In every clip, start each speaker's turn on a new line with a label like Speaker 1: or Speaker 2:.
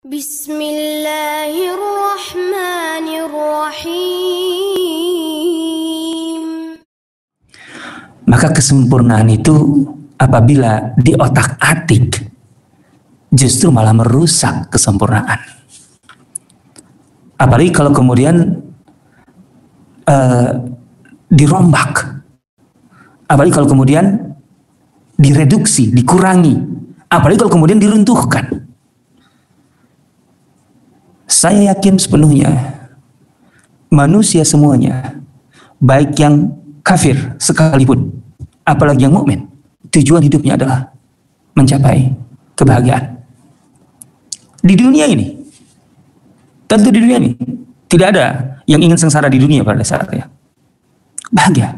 Speaker 1: Bismillahirrahmanirrahim.
Speaker 2: Maka kesempurnaan itu apabila di otak-atik justru malah merusak kesempurnaan. Apalagi kalau kemudian dirombak. Apalagi kalau kemudian direduksi, dikurangi. Apalagi kalau kemudian diruntuhkan. Saya yakin sepenuhnya manusia semuanya, baik yang kafir sekalipun, apalagi yang mukmin, tujuan hidupnya adalah mencapai kebahagiaan di dunia ini. Tentu di dunia ini tidak ada yang ingin sengsara di dunia pada dasarnya. Bahagia.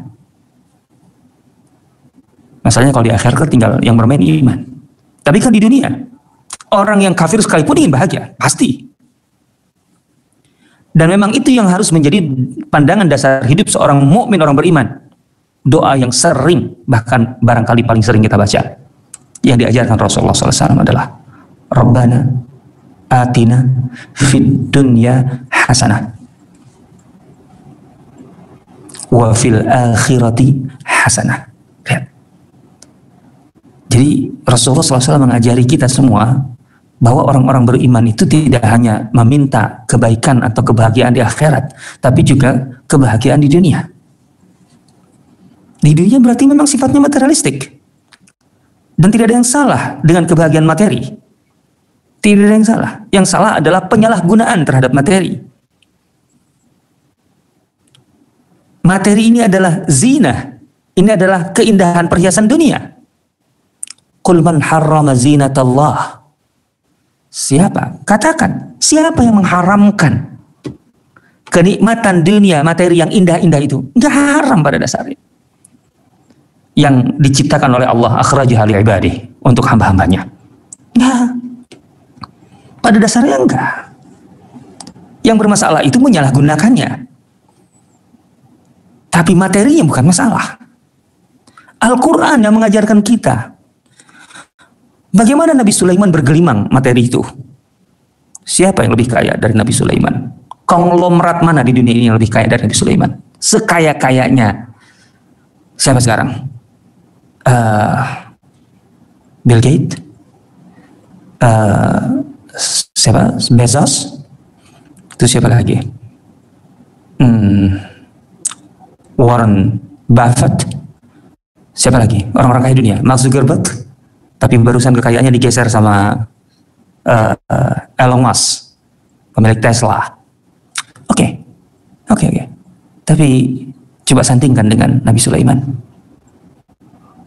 Speaker 2: Masalahnya kalau di akhirat tinggal yang bermain iman. Tapi kan di dunia orang yang kafir sekalipun ingin bahagia, pasti. Dan memang itu yang harus menjadi pandangan dasar hidup seorang mukmin, orang beriman. Doa yang sering, bahkan barangkali paling sering kita baca, yang diajarkan Rasulullah SAW adalah Rabbana atina fid dunya hasanah wa fil akhirati hasanah. Lihat. Jadi Rasulullah SAW mengajari kita semua bahwa orang-orang beriman itu tidak hanya meminta kebaikan atau kebahagiaan di akhirat, tapi juga kebahagiaan di dunia. Di dunia berarti memang sifatnya materialistik. Dan tidak ada yang salah dengan kebahagiaan materi. Tidak ada yang salah. Yang salah adalah penyalahgunaan terhadap materi. Materi ini adalah zina. Ini adalah keindahan perhiasan dunia. Qul man harrama zinatallah. Siapa? Katakan, siapa yang mengharamkan kenikmatan dunia, materi yang indah-indah itu? Enggak haram pada dasarnya. Yang diciptakan oleh Allah, akhrajaha li ibadih, untuk hamba-hambanya. Enggak. Pada dasarnya enggak. Yang bermasalah itu menyalahgunakannya. Tapi materinya bukan masalah. Al-Quran yang mengajarkan kita bagaimana Nabi Sulaiman bergelimang materi itu. Siapa yang lebih kaya dari Nabi Sulaiman? Konglomerat mana di dunia ini yang lebih kaya dari Nabi Sulaiman? Sekaya-kayanya siapa sekarang? Bill Gates? Siapa? Bezos? Itu siapa lagi? Warren Buffett? Siapa lagi? Orang-orang kaya dunia? Mark Zuckerberg? Tapi barusan kekayaannya digeser sama Elon Musk, pemilik Tesla. Oke. Tapi coba sandingkan dengan Nabi Sulaiman.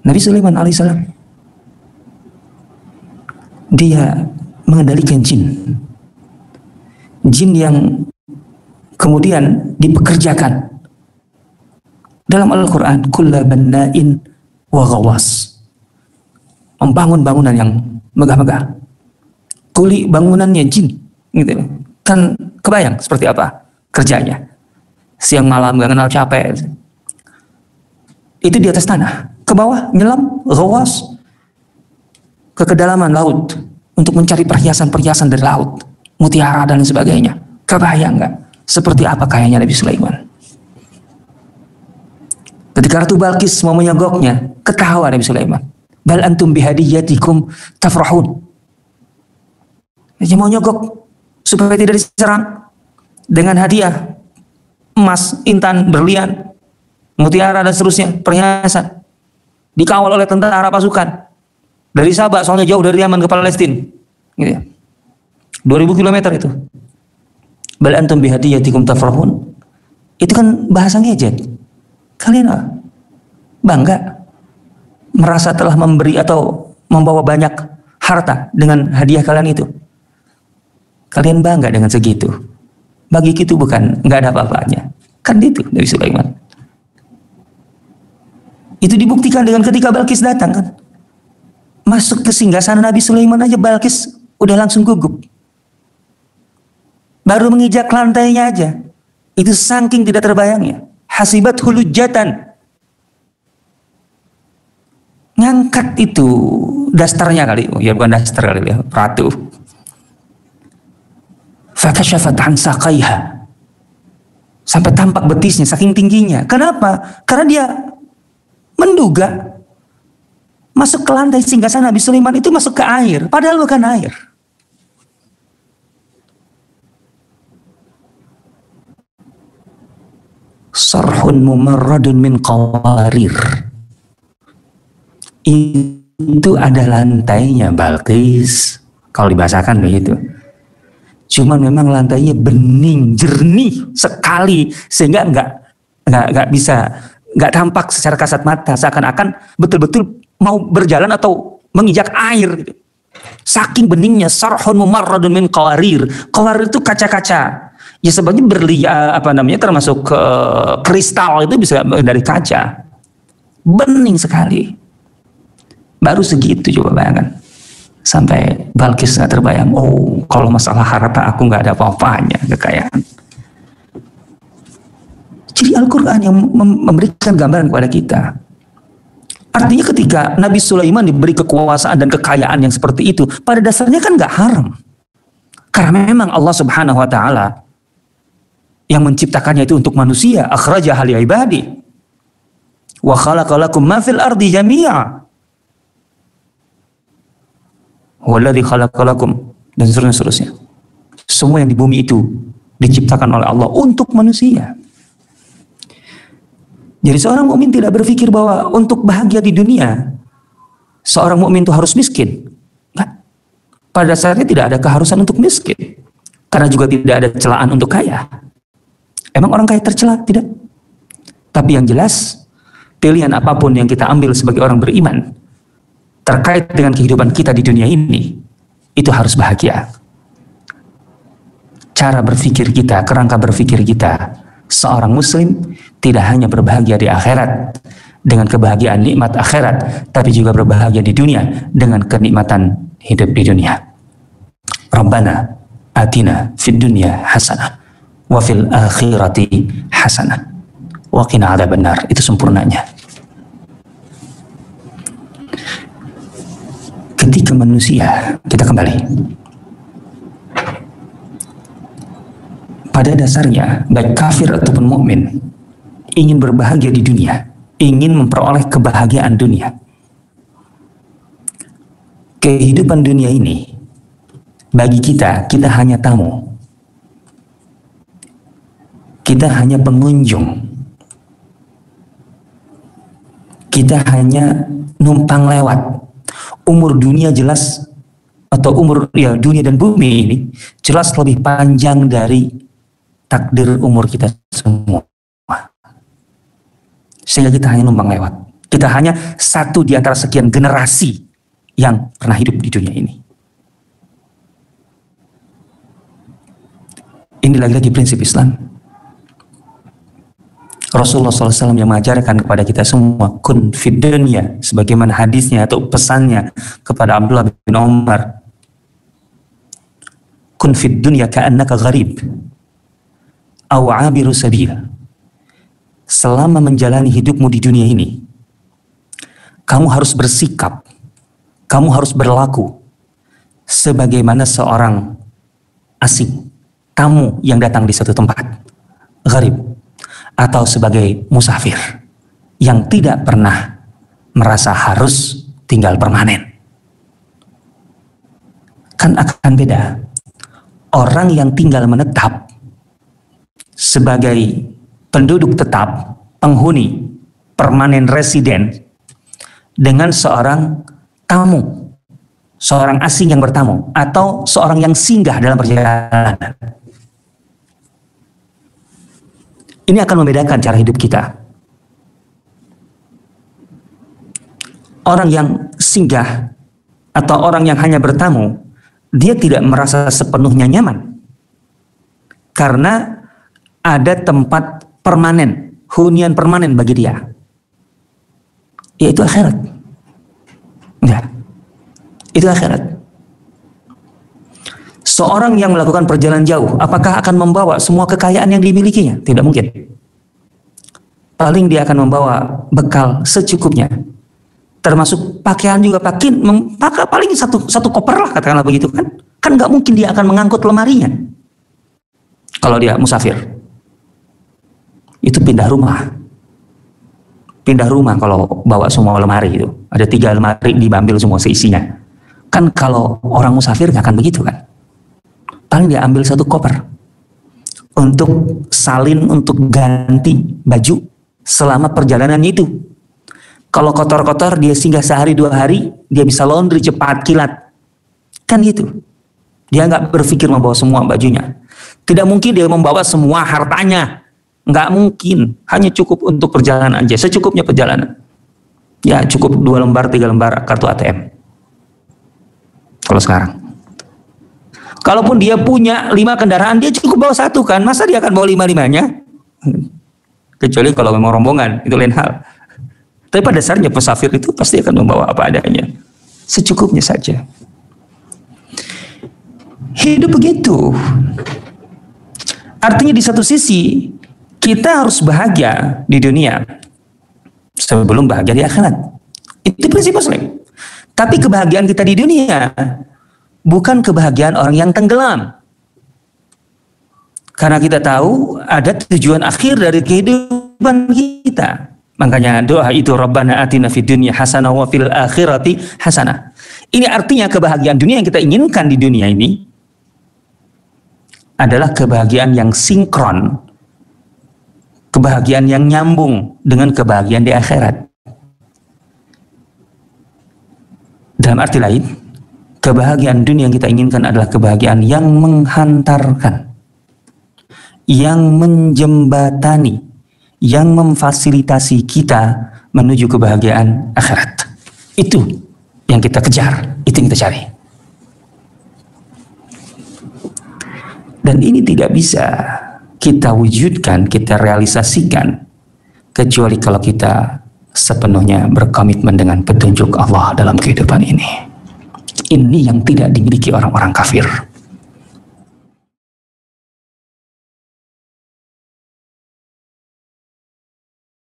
Speaker 2: Nabi Sulaiman alaihissalam, dia mengendalikan jin. Jin yang kemudian dipekerjakan dalam Al-Quran, kulla banna'in wa ghawas. Membangun bangunan yang megah-megah. Kuli bangunannya jin, gitu. Kan kebayang seperti apa kerjanya. Siang malam gak kenal capek. Itu di atas tanah. Ke bawah nyelam, gawas, ke kedalaman laut untuk mencari perhiasan-perhiasan dari laut, mutiara dan sebagainya. Kebayang gak seperti apa kayanya Nabi Sulaiman? Ketika Ratu Balkis mau menyogoknya, ketawa Nabi Sulaiman. Bal antum bihadiyatikum tafrahun. Dia mau nyogok supaya tidak diserang dengan hadiah emas, intan, berlian, mutiara dan seterusnya, perhiasan. Dikawal oleh tentara pasukan dari Sabah, soalnya jauh dari Yaman ke Palestina. Gitu ya. 2000 km itu. Bal antum bihadiyatikum tafrahun. Itu kan bahasa ngejek. Kalian bangga merasa telah memberi atau membawa banyak harta dengan hadiah kalian itu. Kalian bangga dengan segitu. Bagi itu bukan, nggak ada apa-apanya. Kan itu dari Sulaiman. Itu dibuktikan dengan ketika Balkis datang kan. Masuk ke singgasana Nabi Sulaiman aja Balkis udah langsung gugup. Baru menginjak lantainya aja. Itu saking tidak terbayangnya. Hasibat hulujatan. Ngangkat itu dasternya kali, ya bukan daster kali ya, ratu. Fakashafat an saqaiha. Sampai tampak betisnya saking tingginya. Kenapa? Karena dia menduga masuk ke lantai singgasana Nabi Sulaiman itu masuk ke air, padahal bukan air. Sarhun mumarradun min qawarir. Itu ada lantainya Balqis. Kalau dibahasakan begitu. Cuman memang lantainya bening, jernih sekali sehingga nggak bisa, nggak tampak secara kasat mata, seakan-akan betul-betul mau berjalan atau menginjak air gitu. Saking beningnya. Sarhun mumarradun min qawarir. Qawarir itu kaca-kaca. Ya sebabnya termasuk kristal itu bisa dari kaca. Bening sekali. Baru segitu, coba bayangkan. Sampai Balqis nggak terbayang. Oh, kalau masalah harta aku nggak ada apa-apanya kekayaan. Jadi Al-Quran yang memberikan gambaran kepada kita. Artinya ketika Nabi Sulaiman diberi kekuasaan dan kekayaan yang seperti itu, pada dasarnya kan nggak haram. Karena memang Allah Subhanahu Wa Taala yang menciptakannya itu untuk manusia. Akhrajaha li ibadi. Wa khalaqa lakum ma fil ardi jami'a. Walladzi khalaqa lakum, dan seterusnya. Semua yang di bumi itu diciptakan oleh Allah untuk manusia. Jadi seorang mukmin tidak berpikir bahwa untuk bahagia di dunia seorang mukmin itu harus miskin. Enggak. Pada dasarnya tidak ada keharusan untuk miskin. Karena juga tidak ada celaan untuk kaya. Emang orang kaya tercela? Tidak. Tapi yang jelas, pilihan apapun yang kita ambil sebagai orang beriman terkait dengan kehidupan kita di dunia ini, itu harus bahagia. Cara berpikir kita, kerangka berpikir kita, seorang muslim tidak hanya berbahagia di akhirat dengan kebahagiaan nikmat akhirat, tapi juga berbahagia di dunia dengan kenikmatan hidup di dunia. Rabbana atina fid dunya hasanah wa fil akhirati hasanah wa qina adzabannar. Itu sempurnanya. Ketika manusia, kita kembali, pada dasarnya baik kafir ataupun mukmin ingin berbahagia di dunia, ingin memperoleh kebahagiaan dunia. Kehidupan dunia ini bagi kita hanya tamu. Kita hanya pengunjung. Kita hanya numpang lewat. Umur dunia jelas, atau umur dunia dan bumi ini jelas lebih panjang dari takdir umur kita semua. Sehingga kita hanya numpang lewat. Kita hanya satu di antara sekian generasi yang pernah hidup di dunia ini. Ini lagi-lagi prinsip Islam. Rasulullah SAW yang mengajarkan kepada kita semua, kun fid dunya, sebagaimana hadisnya atau pesannya kepada Abdullah bin Umar, kun fid dunya ka'annaka gharib aw 'abiru sabil. Selama menjalani hidupmu di dunia ini, kamu harus bersikap, kamu harus berlaku sebagaimana seorang asing, tamu yang datang di suatu tempat, gharib, atau sebagai musafir yang tidak pernah merasa harus tinggal permanen. Kan akan beda. Orang yang tinggal menetap sebagai penduduk tetap, penghuni, permanen residen, dengan seorang tamu, seorang asing yang bertamu, atau seorang yang singgah dalam perjalanan. Ini akan membedakan cara hidup kita. Orang yang singgah atau orang yang hanya bertamu, dia tidak merasa sepenuhnya nyaman. Karena ada tempat permanen, hunian permanen bagi dia. Yaitu akhirat. Ya. Itu akhirat. Seorang yang melakukan perjalanan jauh, apakah akan membawa semua kekayaan yang dimilikinya? Tidak mungkin. Paling dia akan membawa bekal secukupnya. Termasuk pakaian juga, paling satu koper lah, katakanlah begitu kan. Kan nggak mungkin dia akan mengangkut lemarinya. Kalau dia musafir, itu pindah rumah. Pindah rumah kalau bawa semua lemari itu. Ada 3 lemari diambil semua seisinya. Kan kalau orang musafir nggak akan begitu kan. Paling dia ambil 1 koper. Untuk salin, untuk ganti baju selama perjalanan itu. Kalau kotor-kotor dia singgah sehari 2 hari, dia bisa laundry cepat kilat. Kan gitu. Dia nggak berpikir membawa semua bajunya. Tidak mungkin dia membawa semua hartanya. Nggak mungkin. Hanya cukup untuk perjalanan aja. Secukupnya perjalanan. Ya cukup 2 lembar, 3 lembar kartu ATM. Kalau sekarang. Kalaupun dia punya 5 kendaraan, dia cukup bawa 1 kan. Masa dia akan bawa 5-5-nya? Kecuali kalau memang rombongan, itu lain hal. Tapi pada dasarnya pesafir itu pasti akan membawa apa adanya. Secukupnya saja. Hidup begitu. Artinya di satu sisi kita harus bahagia di dunia sebelum bahagia di akhirat. Itu prinsip Muslim. Tapi kebahagiaan kita di dunia bukan kebahagiaan orang yang tenggelam. Karena kita tahu ada tujuan akhir dari kehidupan kita. Makanya doa itu Rabbana atina fid dunya hasanah wa fil akhirati hasanah. Ini artinya kebahagiaan dunia yang kita inginkan di dunia ini adalah kebahagiaan yang sinkron, kebahagiaan yang nyambung dengan kebahagiaan di akhirat. Dalam arti lain, kebahagiaan dunia yang kita inginkan adalah kebahagiaan yang menghantarkan, yang menjembatani, yang memfasilitasi kita menuju kebahagiaan akhirat. Itu yang kita kejar, itu yang kita cari. Dan ini tidak bisa kita wujudkan, kita realisasikan kecuali kalau kita sepenuhnya berkomitmen dengan petunjuk Allah dalam kehidupan ini. Ini yang tidak dimiliki orang-orang kafir.